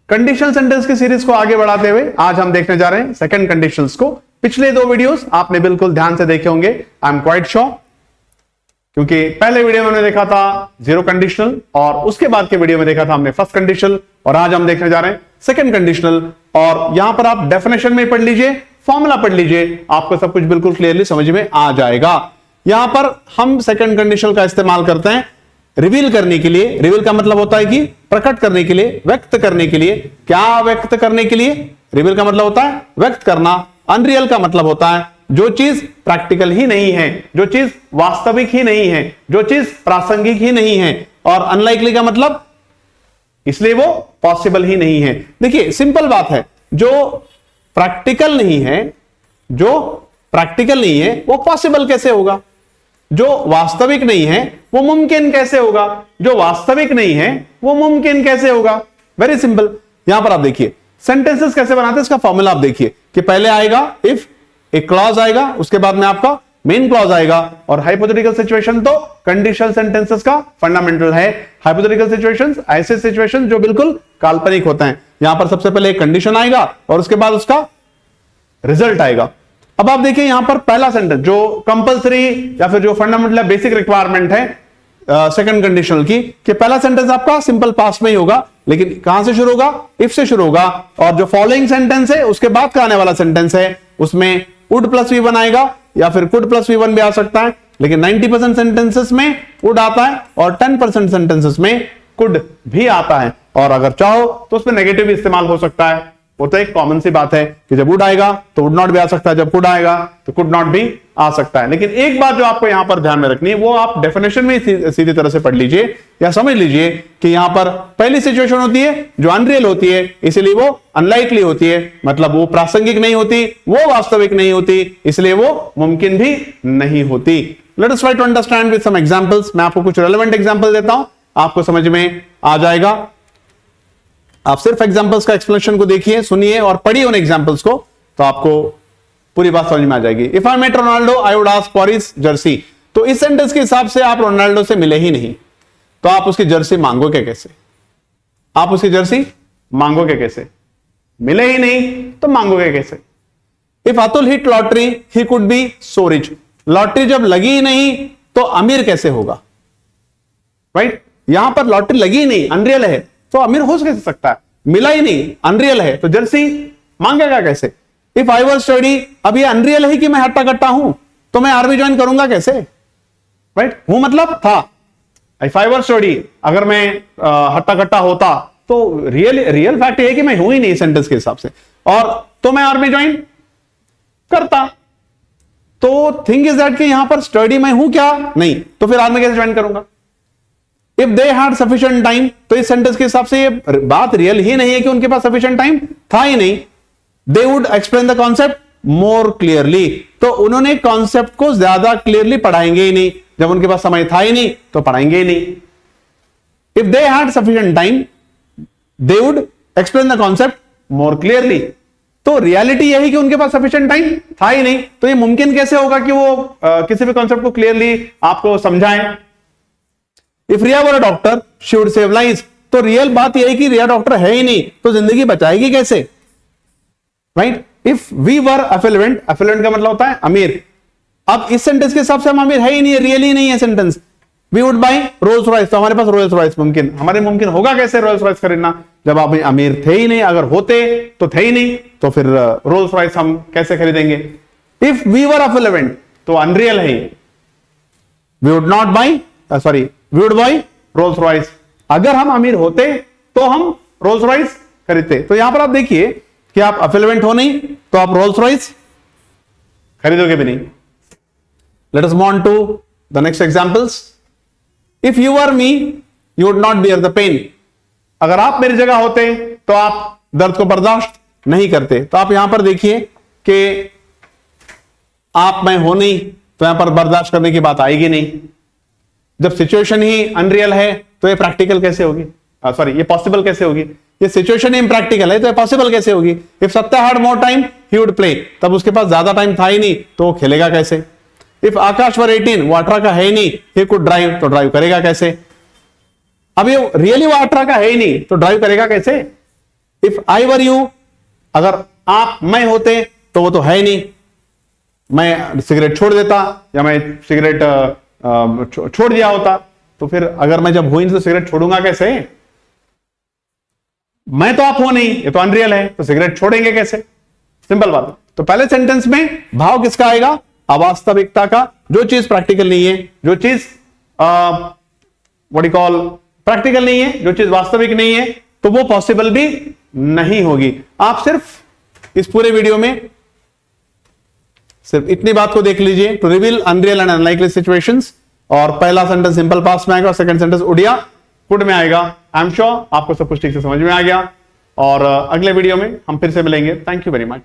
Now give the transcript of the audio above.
Conditional sentence की series को आगे बढ़ाते हुए आज हम देखने जा रहे हैं सेकंड कंडीशंस को। पिछले दो वीडियोस आपने बिल्कुल ध्यान से देखे होंगे, आई एम क्वाइट श्योर, क्योंकि पहले वीडियो में हमने देखा था जीरो कंडीशनल और उसके बाद के वीडियो में देखा था हमने फर्स्ट कंडीशनल, और आज हम देखने जा रहे हैं सेकंड कंडीशनल। और यहां पर आप डेफिनेशन में पढ़ लीजिए, फॉर्मूला पढ़ लीजिए, आपको सब कुछ बिल्कुल क्लियरली समझ में आ जाएगा। यहां पर हम सेकंड कंडीशनल का इस्तेमाल करते हैं रिवील करने के लिए। रिवील का मतलब होता है कि प्रकट करने के लिए, व्यक्त करने के लिए। क्या व्यक्त करने के लिए? रिवील का मतलब होता है व्यक्त करना। अनरियल का मतलब होता है जो चीज प्रैक्टिकल ही नहीं है, जो चीज वास्तविक ही नहीं है, जो चीज प्रासंगिक ही नहीं है। और अनलाइकली का मतलब इसलिए वो पॉसिबल ही नहीं है। देखिए सिंपल बात है, जो प्रैक्टिकल नहीं है, जो प्रैक्टिकल नहीं है वो पॉसिबल कैसे होगा? जो वास्तविक नहीं है वो मुमकिन कैसे होगा? जो वास्तविक नहीं है वो मुमकिन कैसे होगा? Very simple. यहां पर आप देखिए सेंटेंसेस कैसे बनाते हैं, इसका फॉर्मूला आप देखिए कि पहले आएगा इफ, एक क्लॉज आएगा, उसके बाद में आपका मेन क्लॉज आएगा। और हाइपोथेटिकल सिचुएशन तो कंडीशनल सेंटेंसेस का फंडामेंटल है। हाइपोथेटिकल सिचुएशंस ऐसे सिचुएशन जो बिल्कुल काल्पनिक होते हैं। यहां पर सबसे पहले एक कंडीशन आएगा और उसके बाद उसका रिजल्ट आएगा। अब आप देखिए यहां पर पहला सेंटेंस जो कंपलसरी या फिर जो फंडामेंटल बेसिक रिक्वायरमेंट है सेकंड कंडीशनल की, कि पहला सेंटेंस आपका सिंपल पास्ट में ही होगा, लेकिन कहां से शुरू होगा? इफ से शुरू होगा। और जो फॉलोइंग सेंटेंस है उसके बाद का आने वाला सेंटेंस है उसमें वुड प्लस वी1 आएगा या फिर कुड प्लस वी1 भी आ सकता है, लेकिन 90% सेंटेंसेस में वुड आता है और 10% सेंटेंसेस में कुड भी आता है। और अगर चाहो तो उसमें नेगेटिव भी इस्तेमाल हो सकता है। वो तो एक कॉमन सी बात है कि जब वुड आएगा तो वुड नॉट भी आ सकता है, जब कुड आएगा तो कुड नॉट भी आ सकता है। लेकिन एक बात जो आपको यहां पर ध्यान में रखनी है वो आप डेफिनेशन में सीधी तरह से पढ़ लीजिए या समझ लीजिए कि यहां पर पहली सिचुएशन होती है जो अनरियल होती है, इसलिए वो अनलाइकली होती है, मतलब वो प्रासंगिक नहीं होती, वो वास्तविक नहीं होती, इसलिए वो मुमकिन भी नहीं होती। Let us try to understand with some examples. मैं आपको कुछ रेलेवेंट एग्जांपल देता हूं, आपको समझ में आ जाएगा। आप सिर्फ एग्जांपल्स का एक्सप्लेनेशन को देखिए, सुनिए और पढ़िए उन एग्जांपल्स को, तो आपको पूरी बात समझ में आ जाएगी। If I met Ronaldo I would ask for his jersey. तो इस सेंटेंस के हिसाब से आप रोनाल्डो से मिले ही नहीं, तो आप उसकी जर्सी मांगोगे कैसे? आप उसकी जर्सी मांगोगे कैसे? मिले ही नहीं तो मांगोगे कैसे? If Atul hit lottery he could be so rich. Lottery जब लगी ही नहीं तो अमीर कैसे होगा? राइट? यहां पर लॉटरी लगी ही नहीं, अनरियल है, तो अमीर हो कैसे सकता है? मिला ही नहीं, अनरियल है, तो जर्सी मांगेगा कैसे? इफ आई वाज स्टडी, अब ये अनरियल है कि मैं हट्टा कट्टा हूं, तो मैं आर्मी ज्वाइन करूंगा कैसे? राइट? हूं मतलब था। इफ आई वाज स्टडी, अगर मैं हट्टा कट्टा होता तो रियल फैक्ट ये है कि मैं हूं ही नहीं सेंटेंस के हिसाब से, और तो मैं आर्मी ज्वाइन करता। तो थिंग इज दैट कि यहां पर स्टडी मैं हूं क्या? नहीं, तो फिर आर्मी कैसे ज्वाइन करूंगा? If they had sufficient time, तो इस सेंटेंस के हिसाब से ये बात रियल ही नहीं है कि उनके पास सफिशिएंट टाइम था ही नहीं। They would explain the concept more clearly, तो उन्होंने कॉन्सेप्ट को ज्यादा क्लियरली पढ़ाएंगे ही नहीं। जब उनके पास समय था ही नहीं तो पढ़ाएंगे ही नहीं। If they had sufficient time they would explain the concept more clearly. तो रियलिटी यही कि उनके पास सफिशिएंट टाइम था ही नहीं, तो ये मुमकिन कैसे होगा कि वो किसी भी कॉन्सेप्ट को क्लियरली आपको समझाएं। If Riya were a doctor she would save lives. तो रियल बात यह है कि रिया डॉक्टर है ही नहीं, तो जिंदगी बचाएगी कैसे? राइट? इफ वी वर अफिलुएंट, अफिलुएंट का मतलब होता है अमीर। अब इस सेंटेंस के हिसाब से हम अमीर है ही नहीं, रियल ही नहीं है sentence. We would buy Rolls Royce, तो हमारे पास रोल्स रॉयस मुमकिन, हमारे मुमकिन होगा कैसे रोल्स रॉयस खरीदना जब आप अमीर थे ही नहीं? अगर होते तो थे ही नहीं, तो फिर रोल्स रॉयस हम कैसे खरीदेंगे? इफ वी वर अफिलुएंट, तो अनरियल है। We would not buy, sorry we would buy Rolls Royce. अगर हम अमीर होते तो हम रोल्स रॉयस खरीदते। तो यहां पर आप देखिए कि आप अफिलुएंट हो नहीं तो आप रोल्स रॉयस खरीदोगे भी नहीं। Let us move on to the next examples. If you were me you would not bear the pain. अगर आप मेरी जगह होते तो आप दर्द को बर्दाश्त नहीं करते। तो आप यहां पर देखिए कि आप मैं हो नहीं तो यहां पर बर्दाश्त करने की बात आएगी नहीं। जब सिचुएशन ही अनरियल है तो ये प्रैक्टिकल कैसे होगी? सॉरी, ये पॉसिबल कैसे होगी? ये सिचुएशन ही इम्प्रैक्टिकल है तो ये पॉसिबल कैसे होगी? If Satya had more time he would play, तब उसके पास ज्यादा टाइम था ही नहीं तो वो खेलेगा कैसे? इफ आकाश वर 18, वो 18 का है ही नहीं, ही कुड ड्राइव, तो ड्राइव करेगा कैसे? अब ये रियली वो 18 का है ही नहीं तो ड्राइव करेगा कैसे? इफ आई वर यू, अगर आप मैं होते तो वो तो है ही नहीं, मैं सिगरेट छोड़ देता या मैं सिगरेट छोड़ दिया होता, तो फिर अगर मैं जब हुई तो सिगरेट छोड़ूंगा कैसे? मैं तो आप हो नहीं, ये तो अनरियल है, तो सिगरेट छोड़ेंगे कैसे? सिंपल बात है। तो पहले सेंटेंस में भाव किसका आएगा? अवास्तविकता का। जो चीज प्रैक्टिकल नहीं है, जो चीज व्हाट यू कॉल प्रैक्टिकल नहीं है, जो चीज वास्तविक नहीं है, तो वो पॉसिबल भी नहीं होगी। आप सिर्फ इस पूरे वीडियो में सिर्फ इतनी बात को देख लीजिए, to reveal unreal and unlikely situations. और पहला सेंटेंस सिंपल पास्ट में आएगा और सेकंड सेंटेंस उड़िया कुड में आएगा। आई एम श्योर आपको सब कुछ ठीक से समझ में आ गया, और अगले वीडियो में हम फिर से मिलेंगे। Thank you very much.